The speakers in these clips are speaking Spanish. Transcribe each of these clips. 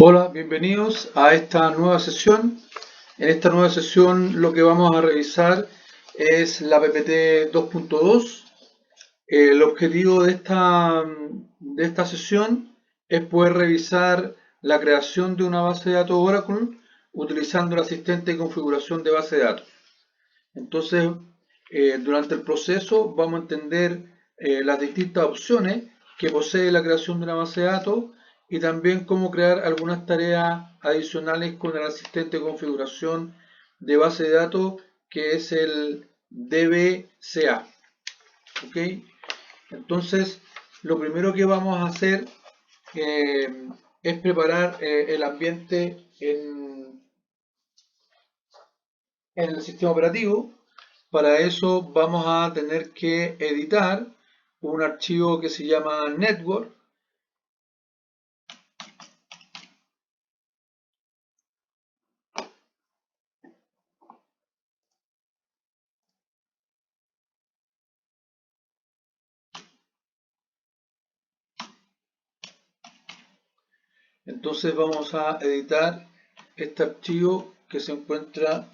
Hola, bienvenidos a esta nueva sesión. En esta nueva sesión lo que vamos a revisar es la PPT 2.2. El objetivo de esta sesión es poder revisar la creación de una base de datos Oracle utilizando el asistente de configuración de base de datos. Entonces, durante el proceso vamos a entender las distintas opciones que posee la creación de una base de datos y también cómo crear algunas tareas adicionales con el asistente de configuración de base de datos que es el DBCA. ¿Ok? Entonces, lo primero que vamos a hacer es preparar el ambiente en el sistema operativo. Para eso vamos a tener que editar un archivo que se llama network. Entonces vamos a editar este archivo que se encuentra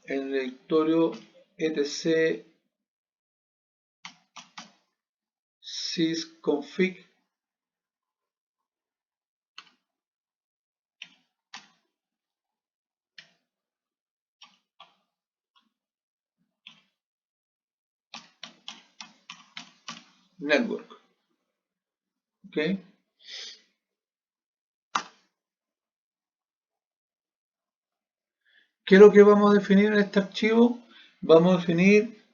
en el directorio etc sysconfig network. ¿Ok? ¿Qué es lo que vamos a definir en este archivo? Vamos a definir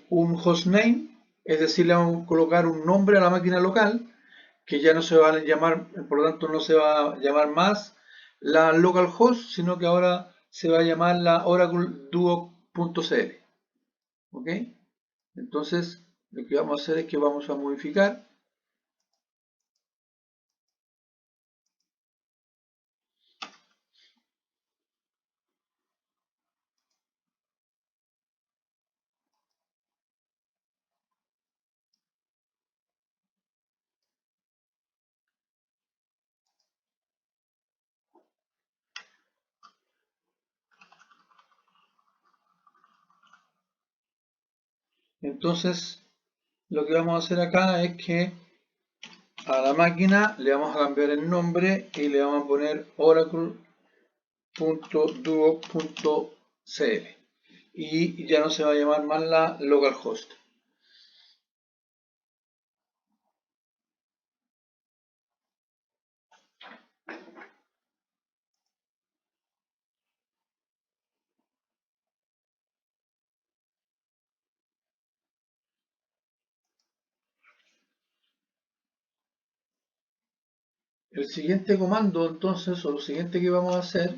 un hostname, es decir, le vamos a colocar un nombre a la máquina local, que ya no se va a llamar, por lo tanto no se va a llamar más la localhost, sino que ahora se va a llamar la Oracle Duo.cl. ¿Ok? Entonces, lo que vamos a hacer es que vamos a modificar entonces lo que vamos a hacer acá es que a la máquina le vamos a cambiar el nombre y le vamos a poner oracle.duo.cl y ya no se va a llamar más la localhost. El siguiente comando entonces, o lo siguiente que vamos a hacer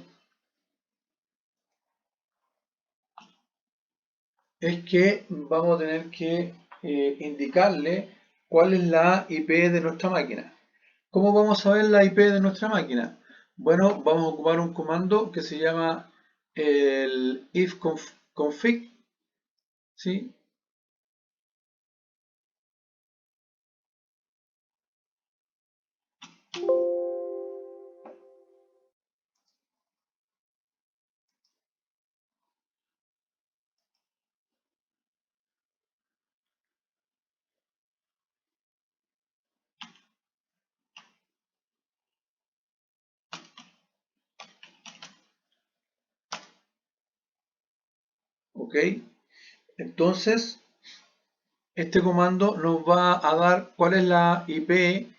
es que vamos a tener que indicarle cuál es la IP de nuestra máquina. ¿Cómo vamos a ver la IP de nuestra máquina? Bueno, vamos a ocupar un comando que se llama el ifconfig, ¿sí? ¿Ok? Entonces, este comando nos va a dar cuál es la IP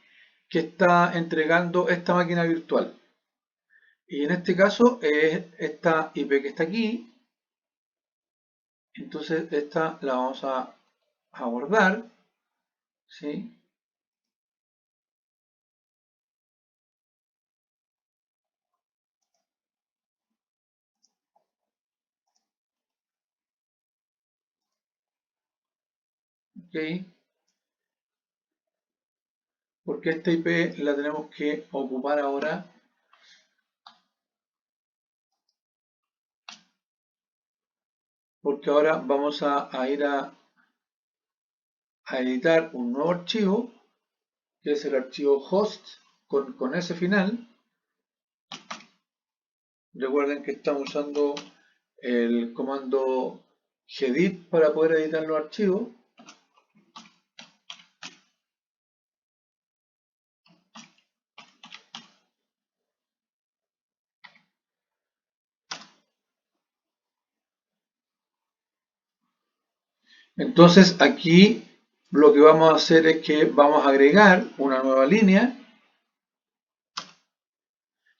que está entregando esta máquina virtual. Y en este caso es esta IP que está aquí. Entonces esta la vamos a guardar, ¿sí? ¿Ok? Porque esta IP la tenemos que ocupar ahora. Porque ahora vamos a ir a editar un nuevo archivo, que es el archivo host con S final. Recuerden que estamos usando el comando gedit para poder editar los archivos. Entonces aquí lo que vamos a hacer es que vamos a agregar una nueva línea.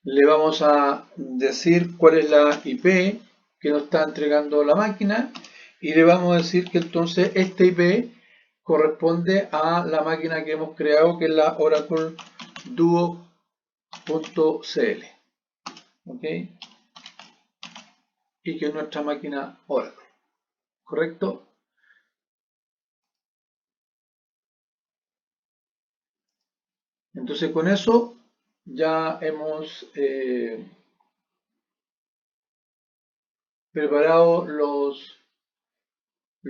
Le vamos a decir cuál es la IP que nos está entregando la máquina y le vamos a decir que entonces este IP corresponde a la máquina que hemos creado, que es la Oracle Duo.cl, ¿ok? Y que es nuestra máquina Oracle, ¿correcto? Entonces con eso ya hemos preparado los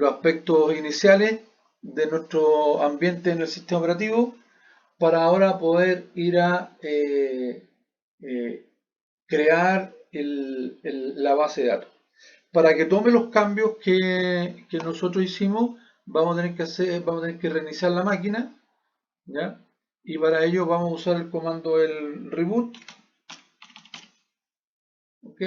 aspectos iniciales de nuestro ambiente en el sistema operativo para ahora poder ir a eh, crear la base de datos. Para que tome los cambios que nosotros hicimos, vamos a tener que reiniciar la máquina, ¿ya? Y para ello vamos a usar el comando el reboot, ¿ok?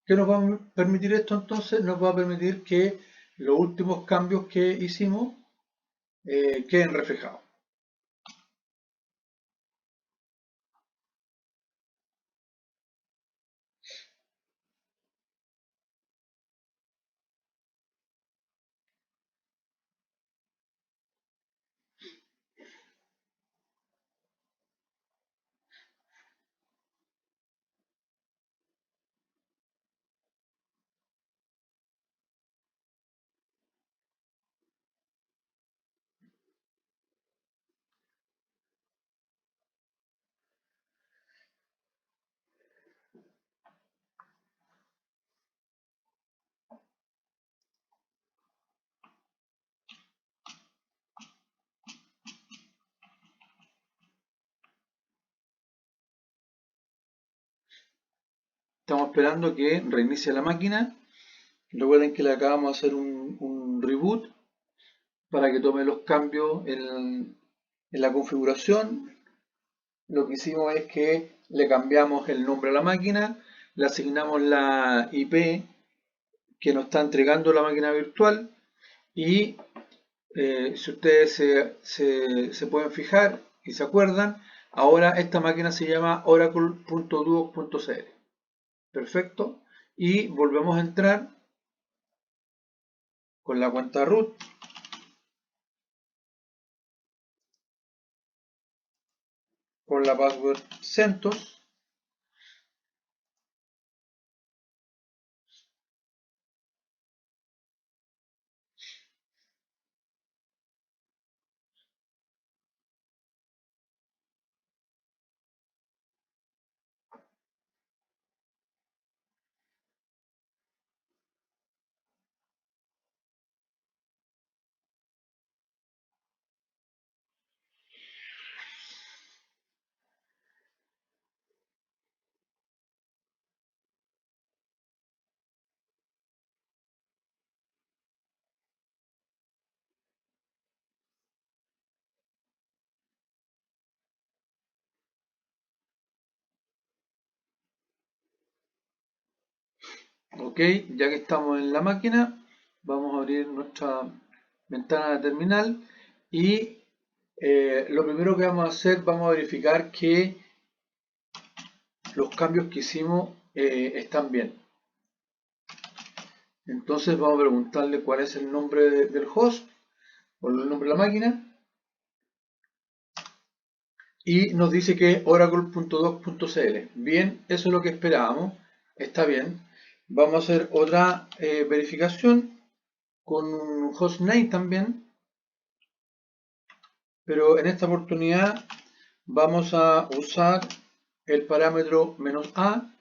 ¿Qué nos va a permitir esto entonces? Nos va a permitir que los últimos cambios que hicimos queden reflejados. Estamos esperando que reinicie la máquina. Recuerden que le acabamos de hacer un reboot para que tome los cambios en la configuración. Lo que hicimos es que le cambiamos el nombre a la máquina, le asignamos la IP que nos está entregando la máquina virtual y si ustedes se pueden fijar y se acuerdan, ahora esta máquina se llama oracle.duo.cl. Perfecto. Y volvemos a entrar con la cuenta root. Con la password CentOS. Ok, ya que estamos en la máquina, vamos a abrir nuestra ventana de terminal y lo primero que vamos a hacer, vamos a verificar que los cambios que hicimos están bien. Entonces vamos a preguntarle cuál es el nombre del host o el nombre de la máquina y nos dice que es oracle.doc.cl. Bien, eso es lo que esperábamos, está bien. Vamos a hacer otra verificación con un hostname también, pero en esta oportunidad vamos a usar el parámetro "-a",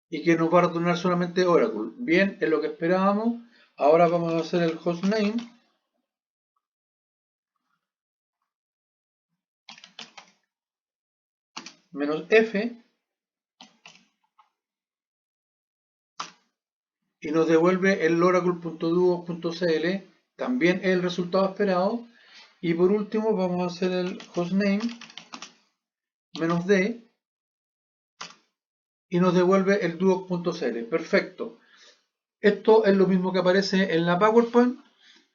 y que nos va a retornar solamente Oracle. Bien, es lo que esperábamos. Ahora vamos a hacer el hostname -f y nos devuelve el oracle.duo.cl, también el resultado esperado. Y por último vamos a hacer el hostname -d y nos devuelve el duo.cl. Perfecto. Esto es lo mismo que aparece en la PowerPoint.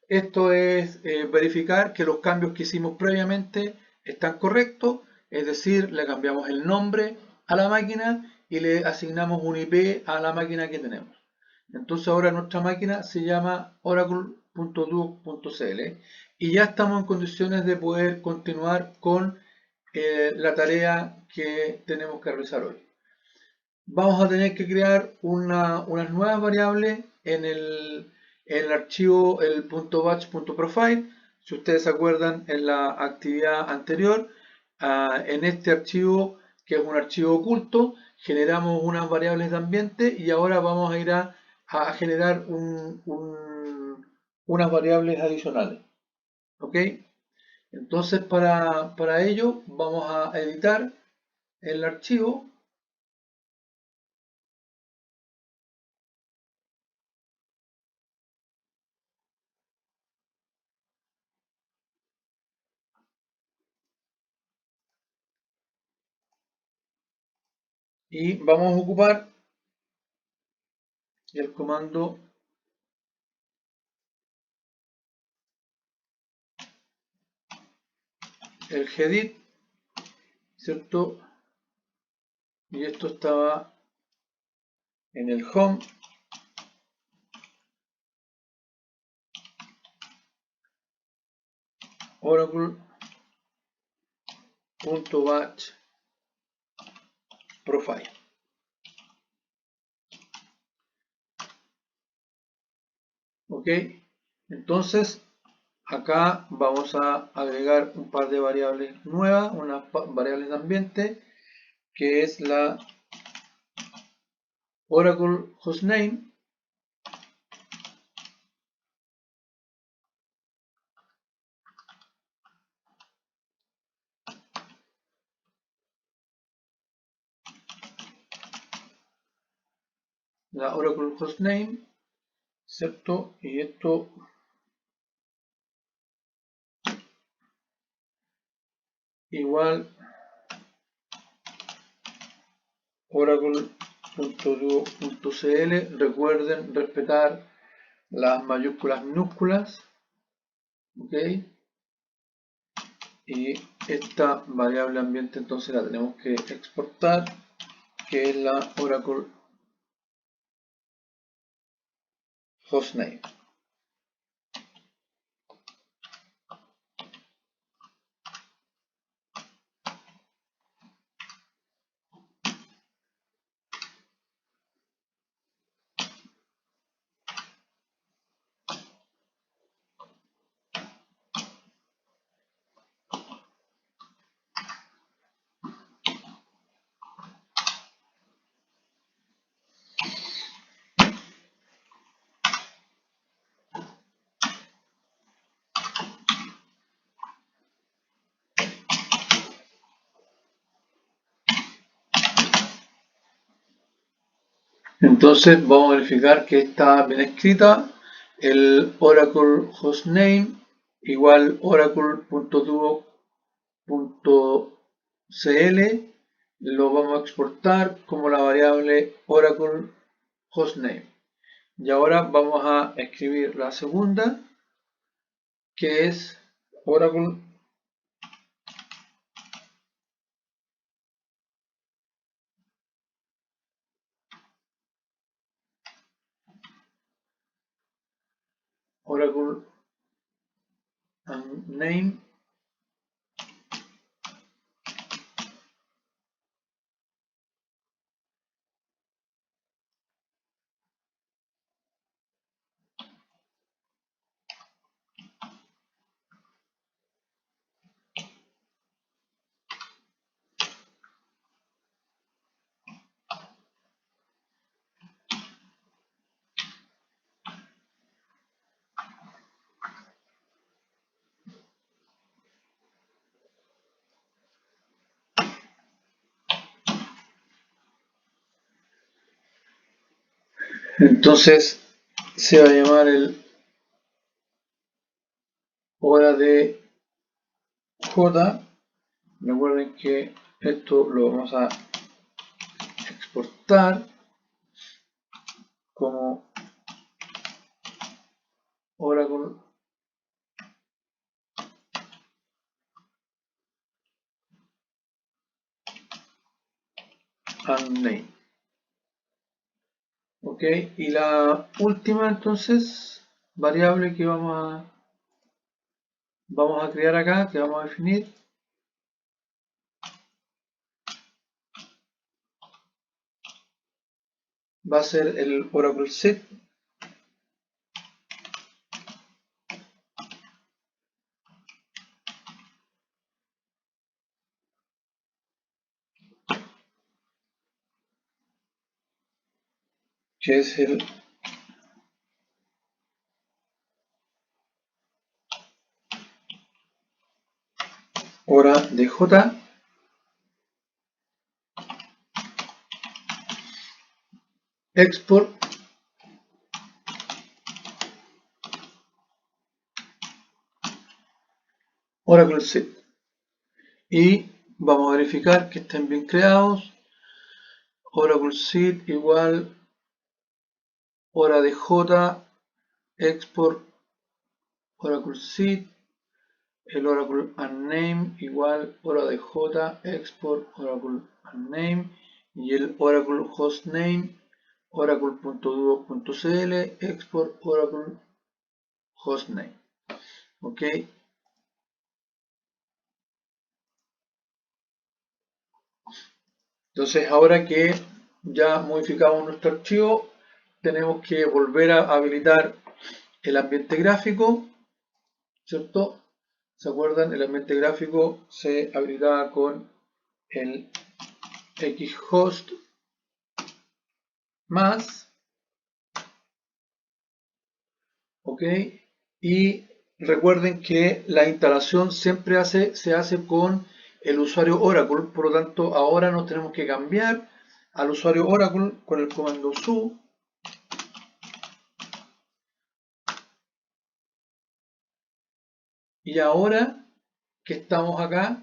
Esto es verificar que los cambios que hicimos previamente están correctos, es decir, le cambiamos el nombre a la máquina y le asignamos un IP a la máquina que tenemos. Entonces ahora nuestra máquina se llama oracle.duo.cl y ya estamos en condiciones de poder continuar con la tarea que tenemos que realizar hoy. Vamos a tener que crear unas nuevas variables en el archivo, el .batch.profile. Si ustedes se acuerdan en la actividad anterior, en este archivo, que es un archivo oculto, generamos unas variables de ambiente y ahora vamos a ir a generar unas variables adicionales. ¿Ok? Entonces para ello vamos a editar el archivo. Y vamos a ocupar el comando el gedit, ¿cierto? Y esto estaba en el home. Oracle.batch profile. Ok, entonces acá vamos a agregar un par de variables nuevas, unas variables de ambiente, que es la Oracle hostname, la Oracle hostname, ¿cierto? Y esto igual oracle.duo.cl. Recuerden respetar las mayúsculas minúsculas, ok, y esta variable ambiente entonces la tenemos que exportar, que es la Oracle hostname. Entonces vamos a verificar que está bien escrita. El Oracle hostname igual oracle.duo.cl lo vamos a exportar como la variable Oracle hostname. Y ahora vamos a escribir la segunda, que es Oracle name Entonces se va a llamar el hora de J. Recuerden que esto lo vamos a exportar como Oracle and name. Ok, y la última entonces variable que vamos a crear acá, que vamos a definir, va a ser el Oracle set, que es el hora de J, export Oracle set, y vamos a verificar que estén bien creados. Oracle set igual hora de J, export Oracle set, el Oracle unName igual hora de J, export Oracle unName, y el Oracle hostname oracle.duo.cl, export Oracle hostname. Ok, entonces ahora que ya modificamos nuestro archivo, tenemos que volver a habilitar el ambiente gráfico, ¿cierto? ¿Se acuerdan? El ambiente gráfico se habilitaba con el xhost más, ¿ok? Y recuerden que la instalación siempre se hace con el usuario Oracle, por lo tanto ahora nos tenemos que cambiar al usuario Oracle con el comando su. Y ahora que estamos acá,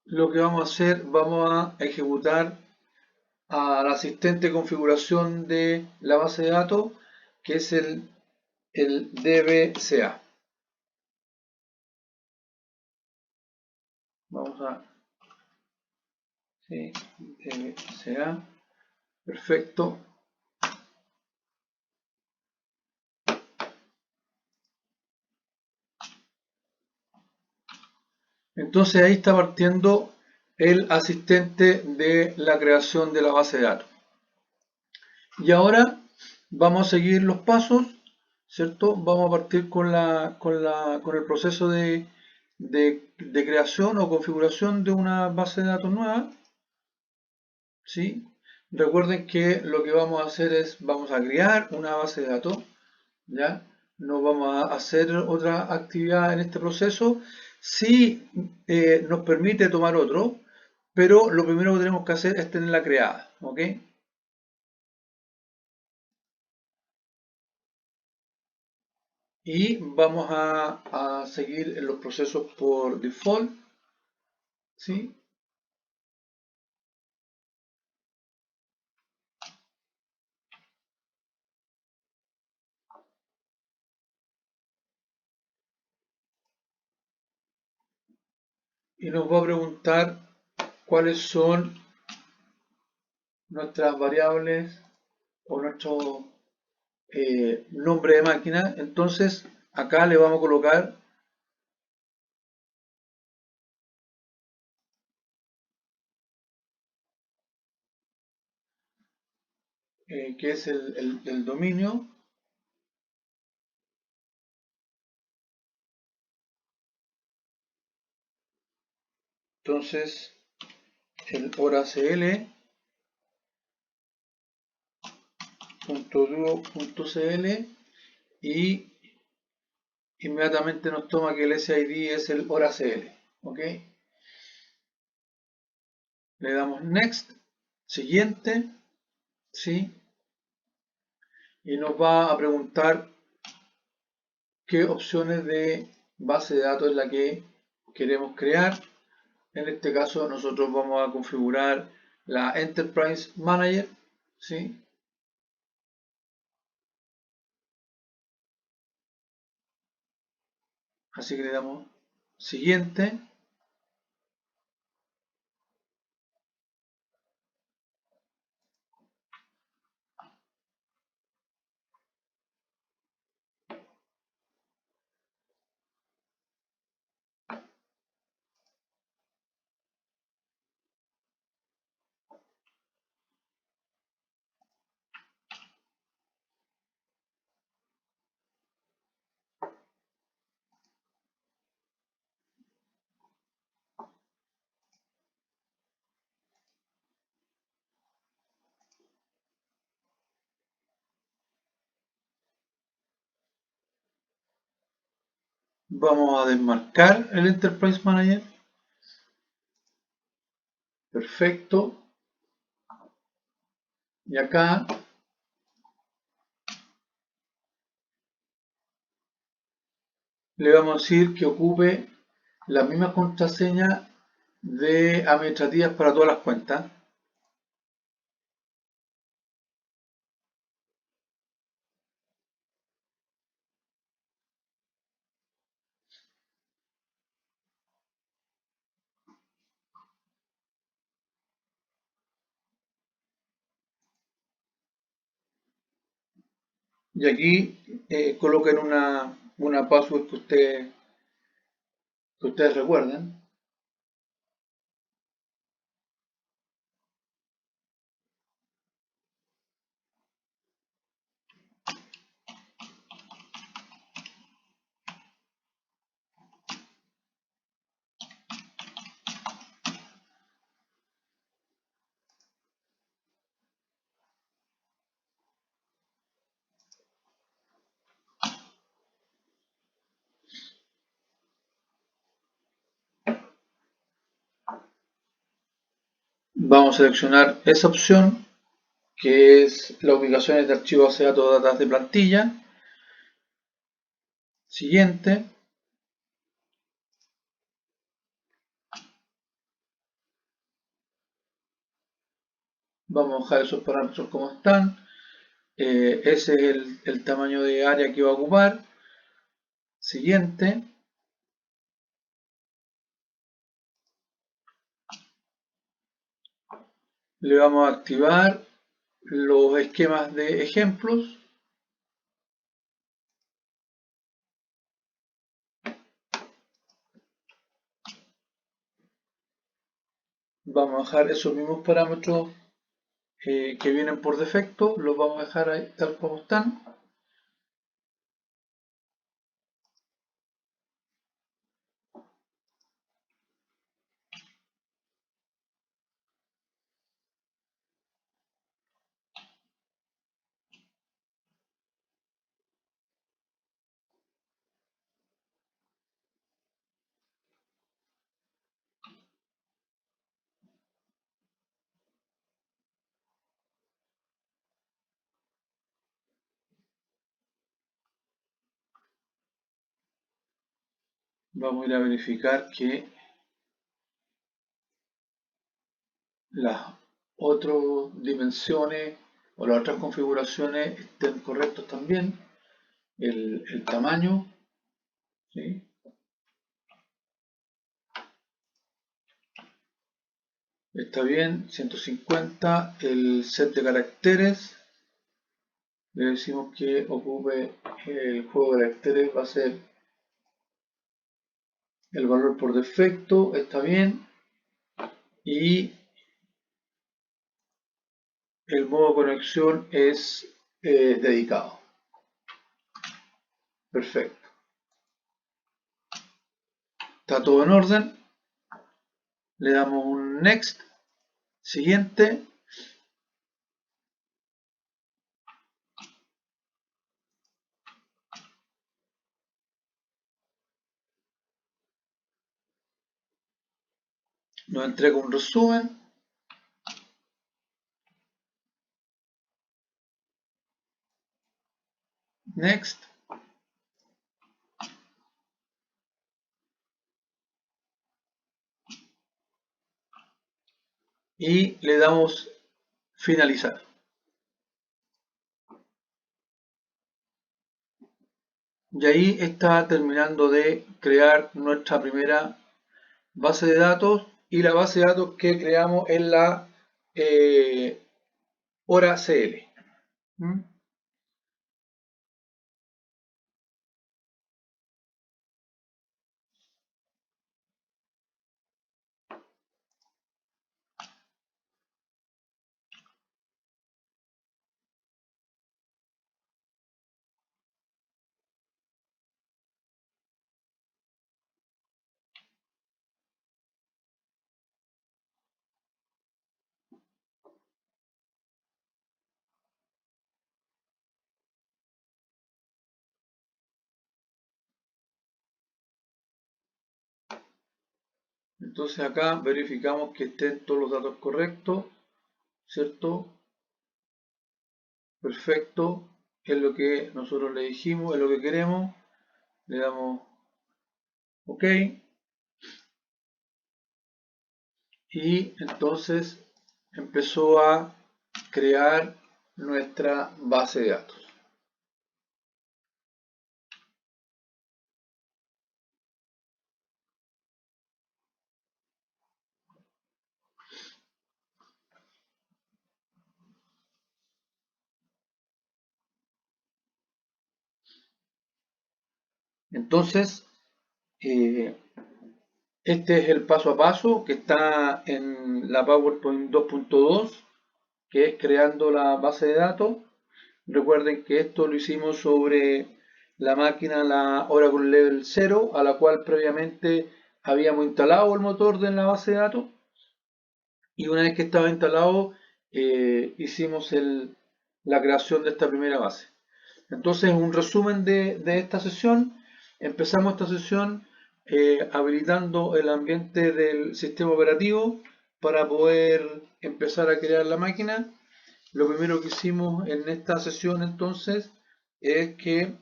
lo que vamos a hacer, vamos a ejecutar al asistente de configuración de la base de datos, que es el dbca. Vamos a sí, dbca, perfecto. Entonces ahí está partiendo el asistente de la creación de la base de datos. Y ahora vamos a seguir los pasos, ¿cierto? Vamos a partir con el proceso de creación o configuración de una base de datos nueva, ¿sí? Recuerden que lo que vamos a hacer es, vamos a crear una base de datos, ¿ya? No vamos a hacer otra actividad en este proceso. Sí nos permite tomar otro, pero lo primero que tenemos que hacer es tenerla creada, ¿ok? Y vamos a seguir en los procesos por default, ¿sí? Y nos va a preguntar cuáles son nuestras variables o nuestro nombre de máquina. Entonces acá le vamos a colocar que es el dominio. Entonces el horacl.duo.cl y inmediatamente nos toma que el SID es el HoraCL. ¿Ok? Le damos Next, siguiente, ¿sí? Y nos va a preguntar qué opciones de base de datos es la que queremos crear. En este caso nosotros vamos a configurar la Enterprise Manager, ¿sí? Así que le damos siguiente. Vamos a desmarcar el Enterprise Manager. Perfecto. Y acá le vamos a decir que ocupe la misma contraseña de administrativas para todas las cuentas. Y aquí coloquen una password que ustedes recuerden. Vamos a seleccionar esa opción, que es las ubicaciones de archivos base de datos, datos de plantilla. Siguiente. Vamos a dejar esos parámetros como están. Ese es el tamaño de área que va a ocupar. Siguiente. Le vamos a activar los esquemas de ejemplos. Vamos a dejar esos mismos parámetros que vienen por defecto, los vamos a dejar ahí tal como están. Vamos a ir a verificar que las otras dimensiones o las otras configuraciones estén correctos también. El tamaño, ¿sí? Está bien, 150. El set de caracteres, le decimos que ocupe el juego de caracteres, va a ser el valor por defecto, está bien. Y el modo conexión es dedicado. Perfecto. Está todo en orden. Le damos un next. Siguiente. nos entrega un resumen. Next. Y le damos finalizar. Y ahí está terminando de crear nuestra primera base de datos, y la base de datos que creamos es la hora CL. ¿Mm? Entonces acá verificamos que estén todos los datos correctos, ¿cierto? Perfecto, es lo que nosotros le dijimos, es lo que queremos. Le damos OK y entonces empezó a crear nuestra base de datos. Entonces, este es el paso a paso que está en la PowerPoint 2.2, que es creando la base de datos. Recuerden que esto lo hicimos sobre la máquina, la Oracle Level 0, a la cual previamente habíamos instalado el motor de la base de datos. Y una vez que estaba instalado, hicimos la creación de esta primera base. Entonces, un resumen de esta sesión. Empezamos esta sesión habilitando el ambiente del sistema operativo para poder empezar a crear la máquina. Lo primero que hicimos en esta sesión entonces es que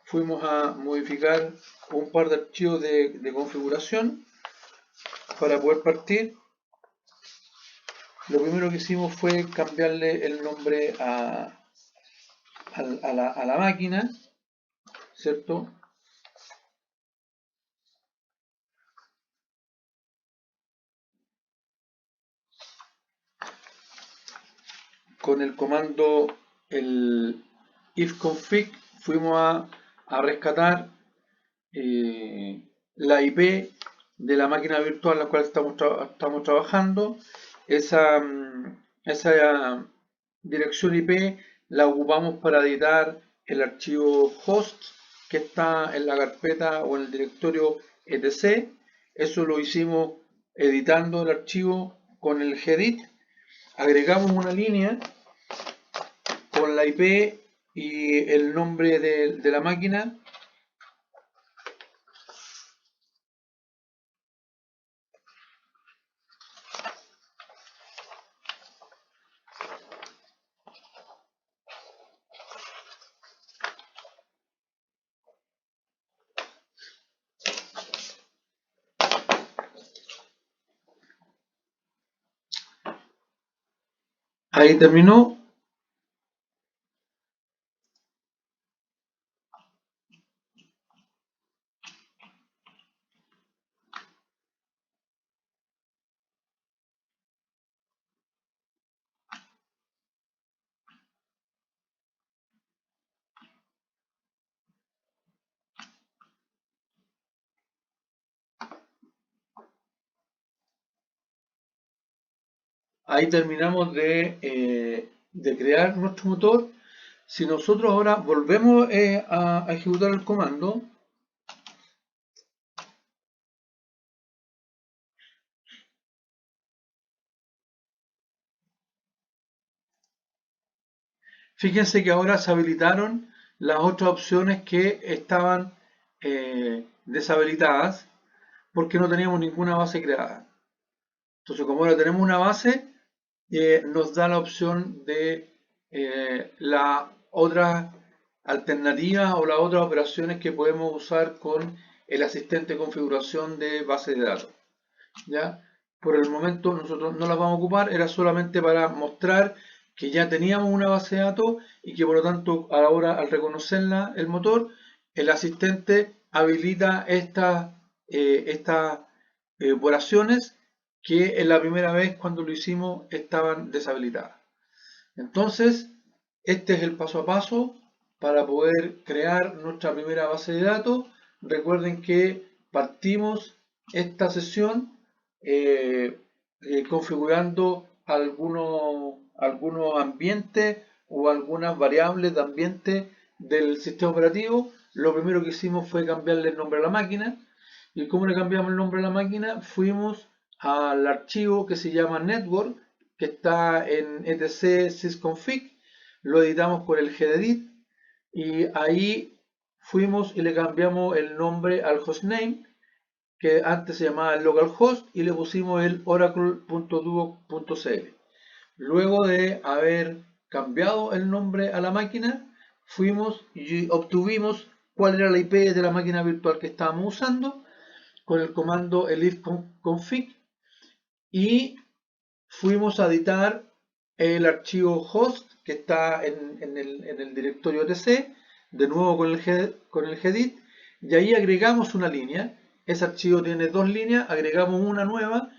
fuimos a modificar un par de archivos de configuración para poder partir. Lo primero que hicimos fue cambiarle el nombre a la máquina, ¿cierto? Con el comando el ifconfig fuimos a rescatar la IP de la máquina virtual en la cual estamos trabajando. Esa dirección IP la ocupamos para editar el archivo host que está en la carpeta o en el directorio etc. Eso lo hicimos editando el archivo con el gedit. Agregamos una línea con la IP y el nombre de la máquina. Ahí terminó. Ahí terminamos de crear nuestro motor. Si nosotros ahora volvemos a ejecutar el comando, fíjense que ahora se habilitaron las otras opciones que estaban deshabilitadas porque no teníamos ninguna base creada. Entonces, como ahora tenemos una base, nos da la opción de la otra alternativa o las otras operaciones que podemos usar con el asistente de configuración de base de datos. ¿Ya? Por el momento nosotros no las vamos a ocupar, era solamente para mostrar que ya teníamos una base de datos y que por lo tanto ahora al reconocerla el motor, el asistente habilita estas operaciones que en la primera vez cuando lo hicimos estaban deshabilitadas. Entonces, este es el paso a paso para poder crear nuestra primera base de datos. Recuerden que partimos esta sesión configurando algunos ambientes o algunas variables de ambiente del sistema operativo. Lo primero que hicimos fue cambiarle el nombre a la máquina. ¿Y cómo le cambiamos el nombre a la máquina? Fuimos al archivo que se llama network, que está en etc sysconfig, lo editamos con el gedit y ahí fuimos y le cambiamos el nombre al hostname, que antes se llamaba localhost, y le pusimos el oracle.duo.cl. Luego de haber cambiado el nombre a la máquina, fuimos y obtuvimos cuál era la IP de la máquina virtual que estábamos usando con el comando elifconfig y fuimos a editar el archivo host que está en el directorio etc, de nuevo con el gedit, y ahí agregamos una línea. Ese archivo tiene dos líneas, agregamos una nueva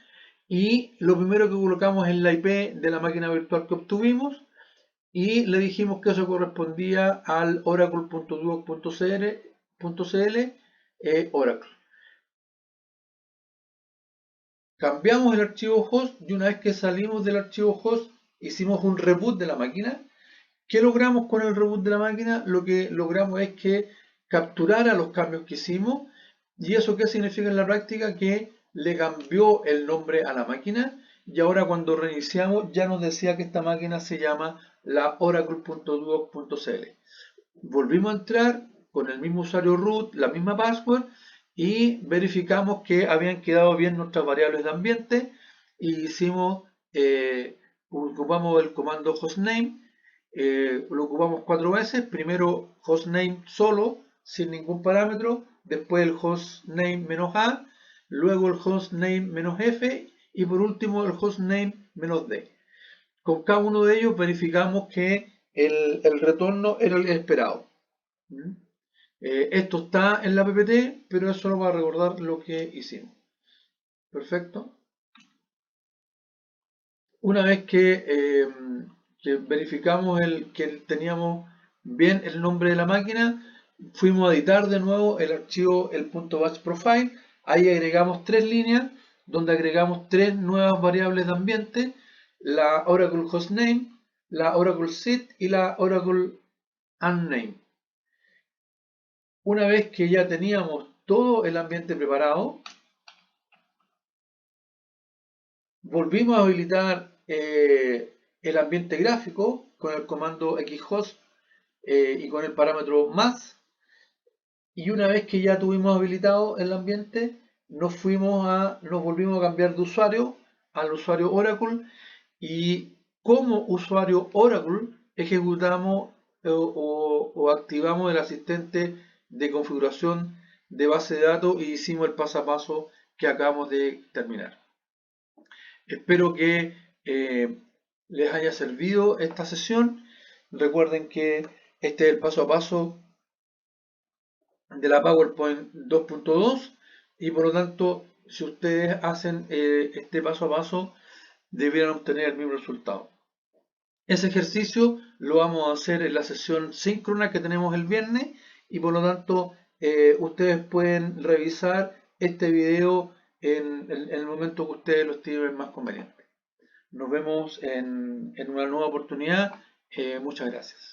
y lo primero que colocamos es la IP de la máquina virtual que obtuvimos y le dijimos que eso correspondía al oracle.duo.cl Oracle. Cambiamos el archivo host y una vez que salimos del archivo host hicimos un reboot de la máquina. ¿Qué logramos con el reboot de la máquina? Lo que logramos es que capturara los cambios que hicimos. ¿Y eso qué significa en la práctica? Que le cambió el nombre a la máquina y ahora cuando reiniciamos ya nos decía que esta máquina se llama la oracle.duo.cl. Volvimos a entrar con el mismo usuario root, la misma password y verificamos que habían quedado bien nuestras variables de ambiente y ocupamos el comando hostname, lo ocupamos 4 veces, primero hostname solo, sin ningún parámetro, después el hostname -a, luego el hostname -f y por último el hostname -d. Con cada uno de ellos verificamos que el retorno era el esperado. Esto está en la PPT, pero es solo para recordar lo que hicimos. Perfecto. Una vez que verificamos que teníamos bien el nombre de la máquina, fuimos a editar de nuevo el archivo, el .batch profile. Ahí agregamos 3 líneas, donde agregamos 3 nuevas variables de ambiente, la Oracle hostname, la Oracle seed y la Oracle unnamed. Una vez que ya teníamos todo el ambiente preparado, volvimos a habilitar el ambiente gráfico con el comando xhost y con el parámetro más. Y una vez que ya tuvimos habilitado el ambiente, nos volvimos a cambiar de usuario al usuario Oracle y como usuario Oracle ejecutamos o activamos el asistente de configuración de base de datos y hicimos el paso a paso que acabamos de terminar. Espero que les haya servido esta sesión. Recuerden que este es el paso a paso de la PowerPoint 2.2 y por lo tanto si ustedes hacen este paso a paso debieran obtener el mismo resultado. Ese ejercicio lo vamos a hacer en la sesión síncrona que tenemos el viernes y por lo tanto ustedes pueden revisar este video en el momento que ustedes lo estimen más conveniente. Nos vemos en una nueva oportunidad. Muchas gracias.